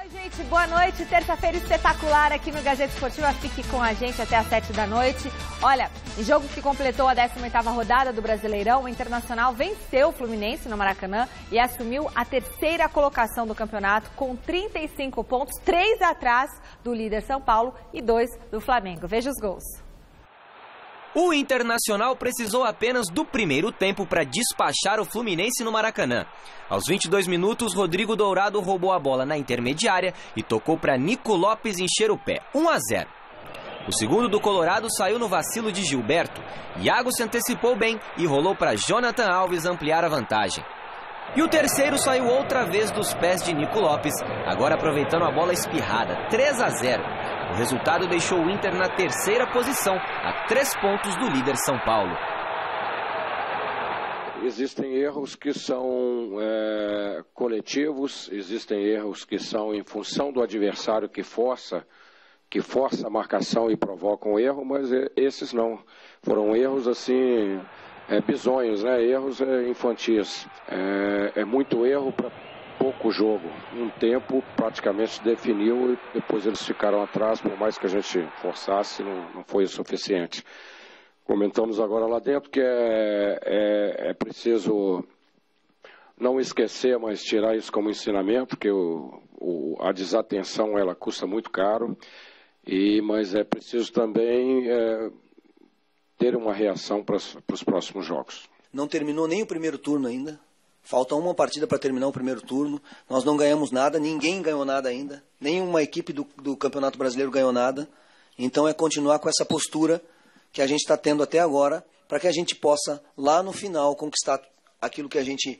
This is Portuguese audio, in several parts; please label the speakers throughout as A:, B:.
A: Oi, gente, boa noite. Terça-feira espetacular aqui no Gazeta Esportiva. Fique com a gente até às 7 da noite. Olha, em jogo que completou a 18ª rodada do Brasileirão, o Internacional venceu o Fluminense no Maracanã e assumiu a terceira colocação do campeonato com 35 pontos, 3 atrás do líder São Paulo e 2 do Flamengo. Veja os gols.
B: O Internacional precisou apenas do primeiro tempo para despachar o Fluminense no Maracanã. Aos 22 minutos, Rodrigo Dourado roubou a bola na intermediária e tocou para Nico Lopes encher o pé, 1-0. O segundo do Colorado saiu no vacilo de Gilberto. Iago se antecipou bem e rolou para Jonathan Alves ampliar a vantagem. E o terceiro saiu outra vez dos pés de Nico Lopes, agora aproveitando a bola espirrada, 3-0. O resultado deixou o Inter na terceira posição, a 3 pontos do líder São Paulo.
C: Existem erros que são coletivos, existem erros que são em função do adversário que força a marcação e provoca um erro, mas esses não. Foram erros assim, bizonhos, né? Erros infantis. É muito erro para pouco jogo. Um tempo praticamente definiu e depois eles ficaram atrás, por mais que a gente forçasse, não foi o suficiente. Comentamos agora lá dentro que é preciso não esquecer, mas tirar isso como ensinamento, que a desatenção ela custa muito caro, mas é preciso também ter uma reação para os próximos jogos.
D: Não terminou nem o primeiro turno ainda. Falta uma partida para terminar o primeiro turno. Nós não ganhamos nada, ninguém ganhou nada ainda. Nenhuma equipe do Campeonato Brasileiro ganhou nada. Então é continuar com essa postura que a gente está tendo até agora, para que a gente possa, lá no final, conquistar aquilo que a gente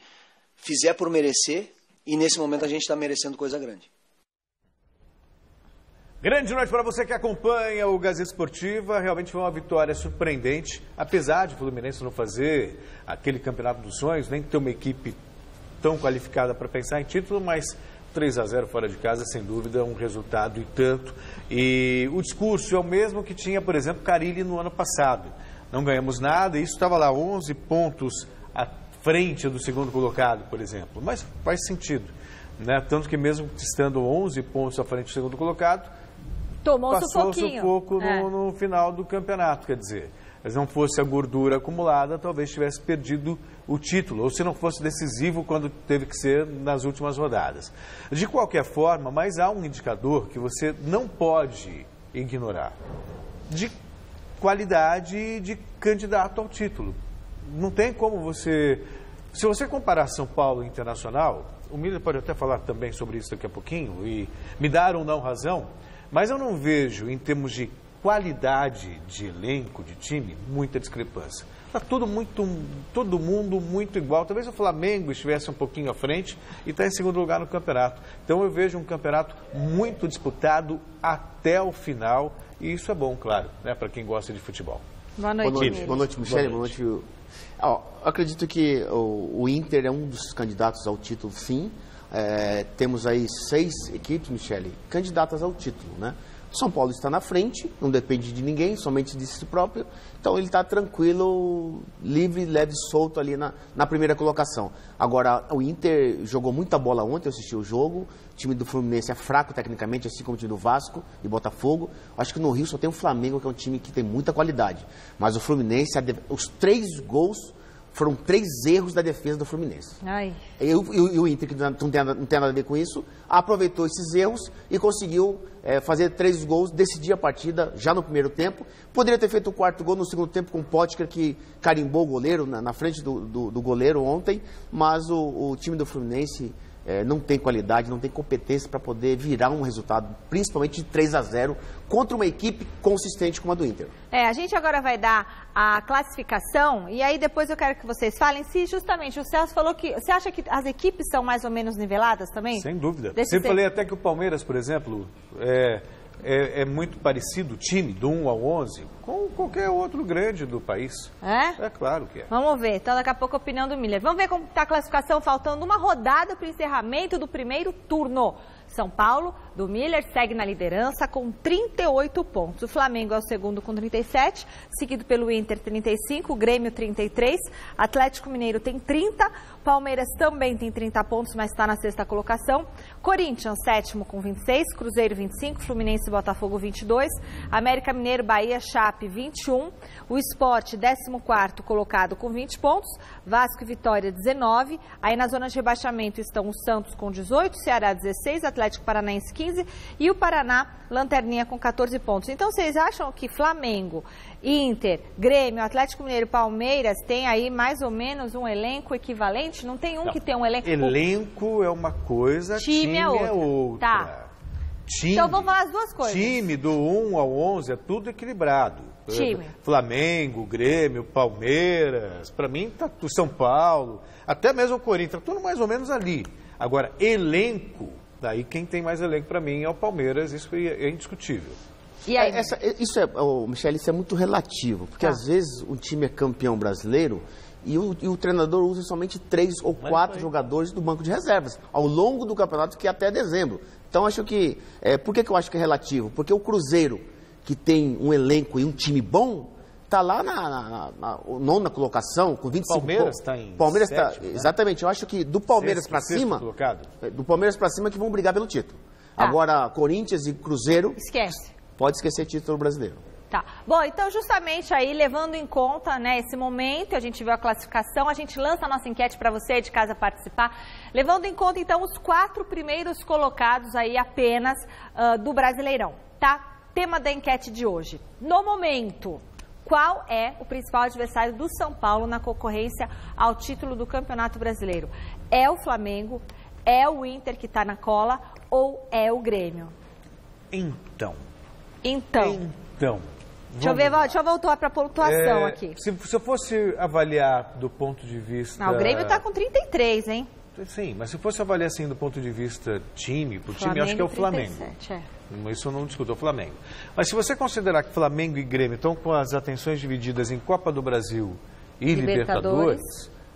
D: fizer por merecer. E nesse momento a gente está merecendo coisa grande.
E: Grande noite para você que acompanha o Gazeta Esportiva. Realmente foi uma vitória surpreendente, apesar de o Fluminense não fazer aquele campeonato dos sonhos, nem ter uma equipe tão qualificada para pensar em título, mas 3-0 fora de casa, sem dúvida, um resultado e tanto. E o discurso é o mesmo que tinha, por exemplo, Carille no ano passado. Não ganhamos nada, e isso estava lá 11 pontos à frente do segundo colocado, por exemplo. Mas faz sentido, né? Tanto que mesmo estando 11 pontos à frente do segundo colocado, passou sufoco no final do campeonato, quer dizer, se não fosse a gordura acumulada, talvez tivesse perdido o título, ou se não fosse decisivo quando teve que ser nas últimas rodadas. De qualquer forma, mas há um indicador que você não pode ignorar, de qualidade de candidato ao título. Não tem como você... Se você comparar São Paulo e Internacional, o Miller pode até falar também sobre isso daqui a pouquinho, e me dar ou não razão, mas eu não vejo, em termos de qualidade de elenco, de time, muita discrepância. Está todo mundo muito igual. Talvez o Flamengo estivesse um pouquinho à frente e está em segundo lugar no campeonato. Então eu vejo um campeonato muito disputado até o final. E isso é bom, claro, né, para quem gosta de futebol.
A: Boa noite,
F: boa noite, Michele. Boa noite. Eu acredito que o Inter é um dos candidatos ao título, sim. Temos aí 6 equipes, Michele, candidatas ao título, né? São Paulo está na frente, não depende de ninguém, somente de si próprio. Então ele está tranquilo, livre, leve, solto ali na primeira colocação. Agora, o Inter jogou muita bola ontem, eu assisti o jogo. O time do Fluminense é fraco tecnicamente, assim como o time do Vasco e Botafogo. Acho que no Rio só tem o Flamengo, que é um time que tem muita qualidade. Mas o Fluminense, os 3 gols foram 3 erros da defesa do Fluminense. E o Inter, que não tem nada a ver com isso, aproveitou esses erros e conseguiu fazer 3 gols, decidir a partida já no primeiro tempo. Poderia ter feito o 4º gol no segundo tempo com o Potker, que carimbou o goleiro na frente do goleiro ontem, mas o time do Fluminense não tem qualidade, não tem competência para poder virar um resultado, principalmente de 3-0, contra uma equipe consistente como a do Inter.
A: A gente agora vai dar a classificação e aí depois eu quero que vocês falem se justamente o Celso falou que... Você acha que as equipes são mais ou menos niveladas também?
E: Sem dúvida. Sempre falei até que o Palmeiras, por exemplo, é muito parecido o time, do 1 ao 11, com qualquer outro grande do país. É claro que é.
A: Vamos ver. Então, daqui a pouco a opinião do Miller. Vamos ver como está a classificação, faltando uma rodada para o encerramento do primeiro turno. São Paulo, do Miller, segue na liderança com 38 pontos. O Flamengo é o segundo com 37, seguido pelo Inter, 35, Grêmio, 33, Atlético Mineiro tem 30, Palmeiras também tem 30 pontos, mas está na sexta colocação. Corinthians, sétimo com 26, Cruzeiro 25, Fluminense e Botafogo 22, América Mineiro, Bahia, Chape 21, o Sport 14º colocado com 20 pontos, Vasco e Vitória 19, aí na zona de rebaixamento estão o Santos com 18, Ceará 16, Atlético Paranaense 15 e o Paraná, lanterninha com 14 pontos. Então vocês acham que Flamengo, Inter, Grêmio, Atlético Mineiro e Palmeiras tem aí mais ou menos um elenco equivalente? Não tem que tem um elenco...
E: Elenco é uma coisa, time é outra.
A: Tá.
E: Time,
A: então vamos falar as duas coisas.
E: Time do 1 ao 11 é tudo equilibrado.
A: Time.
E: Flamengo, Grêmio, Palmeiras, para mim tá o São Paulo, até mesmo o Corinthians, tá tudo mais ou menos ali. Agora, elenco, daí quem tem mais elenco para mim é o Palmeiras, isso é indiscutível.
A: E aí?
F: Michele, isso é muito relativo, porque às vezes o time é campeão brasileiro e o treinador usa somente 3 ou 4 jogadores do banco de reservas ao longo do campeonato, que é até dezembro. Então, acho que... por que eu acho que é relativo? Porque o Cruzeiro, que tem um elenco e um time bom, está lá na nona colocação, com 25 pontos.
E: Palmeiras está em
F: Palmeiras
E: sétimo, né?
F: Exatamente. Eu acho que do Palmeiras para cima... Do Palmeiras para cima que vão brigar pelo título. Agora, Corinthians e Cruzeiro...
A: Esquece.
F: Pode esquecer título brasileiro.
A: Tá. Bom, então justamente aí, levando em conta, né, esse momento, a gente viu a classificação, a gente lança a nossa enquete para você de casa participar, levando em conta então os 4 primeiros colocados aí apenas do Brasileirão, tá? Tema da enquete de hoje. No momento, qual é o principal adversário do São Paulo na concorrência ao título do Campeonato Brasileiro? É o Flamengo? É o Inter que está na cola? Ou é o Grêmio?
E: Então.
A: Deixa eu voltar para a pontuação aqui.
E: Se eu fosse avaliar do ponto de vista...
A: Não, o Grêmio está com 33, hein?
E: Sim, mas se fosse avaliar assim do ponto de vista time, por time, acho que é o Flamengo. 37, Isso eu não discuto, é o Flamengo. Mas se você considerar que Flamengo e Grêmio estão com as atenções divididas em Copa do Brasil e Libertadores,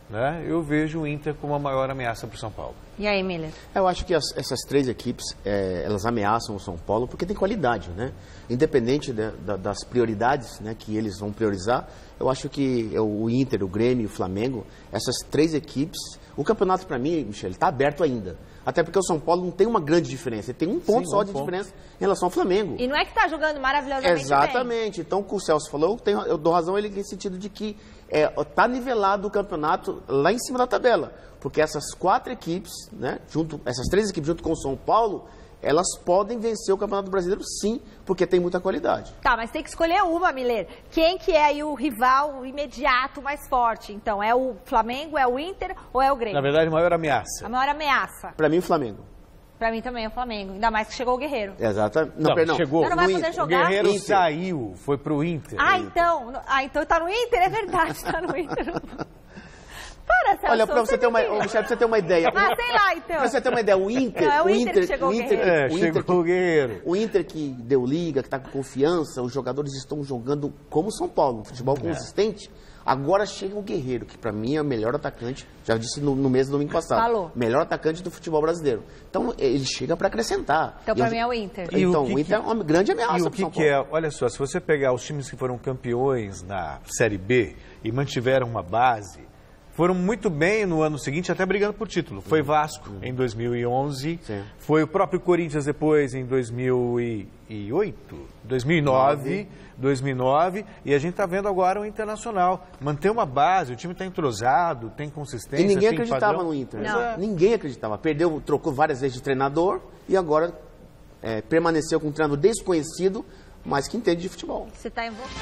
E: né, eu vejo o Inter como a maior ameaça para o São Paulo.
A: E aí, Miller?
F: Eu acho que essas 3 equipes, elas ameaçam o São Paulo porque tem qualidade, né? Independente das prioridades, né, que eles vão priorizar, eu acho que o Inter, o Grêmio e o Flamengo, essas 3 equipes, o campeonato para mim, Michele, está aberto ainda. Até porque o São Paulo não tem uma grande diferença, ele tem um ponto só de diferença em relação ao Flamengo.
A: E não é que está jogando maravilhosamente
F: Exatamente. Bem. Então, o que o Celso falou, eu dou razão a ele no sentido de que está nivelado o campeonato lá em cima da tabela. Porque essas 4 equipes, né, essas 3 equipes junto com o São Paulo, elas podem vencer o Campeonato Brasileiro, sim, porque tem muita qualidade.
A: Tá, mas tem que escolher uma, Miller. Quem que é aí o rival imediato mais forte? Então, é o Flamengo, é o Inter ou é o Grêmio?
E: Na verdade, a maior ameaça.
A: A maior ameaça.
F: Para mim, o Flamengo.
A: Para mim também é o Flamengo. Ainda mais que chegou o Guerreiro.
F: Exatamente.
E: Não, chegou.
A: Não vai poder jogar?
E: O Guerreiro saiu, foi pro Inter.
A: Então tá no Inter? É verdade, tá no Inter. Para, Celso.
F: Olha, pra você ter uma ideia.
A: Sei lá, então.
F: Pra você ter uma ideia, o Inter...
A: Não, é o Inter que chegou o Guerreiro.
E: Chegou o Guerreiro.
F: O Inter que deu liga, que tá com confiança, os jogadores estão jogando como o São Paulo, um futebol consistente. Agora chega o Guerreiro, que para mim é o melhor atacante, já disse no mês do domingo passado.
A: Falou.
F: Melhor atacante do futebol brasileiro. Então, ele chega para acrescentar.
A: Então, para mim é o Inter.
F: Então, o Inter é uma grande ameaça para o São Paulo.
E: É? Olha só, se você pegar os times que foram campeões na Série B e mantiveram uma base, foram muito bem no ano seguinte, até brigando por título. Foi Vasco em 2011, foi o próprio Corinthians depois em 2008, 2009, e a gente está vendo agora o Internacional. Manter uma base, o time está entrosado, tem consistência,
F: e ninguém
E: tem
F: acreditava
E: padrão.
F: no Inter.
A: Não.
F: Ninguém acreditava. Perdeu, trocou várias vezes de treinador e agora permaneceu com um treinador desconhecido, mas que entende de futebol.
A: Você está envolvido.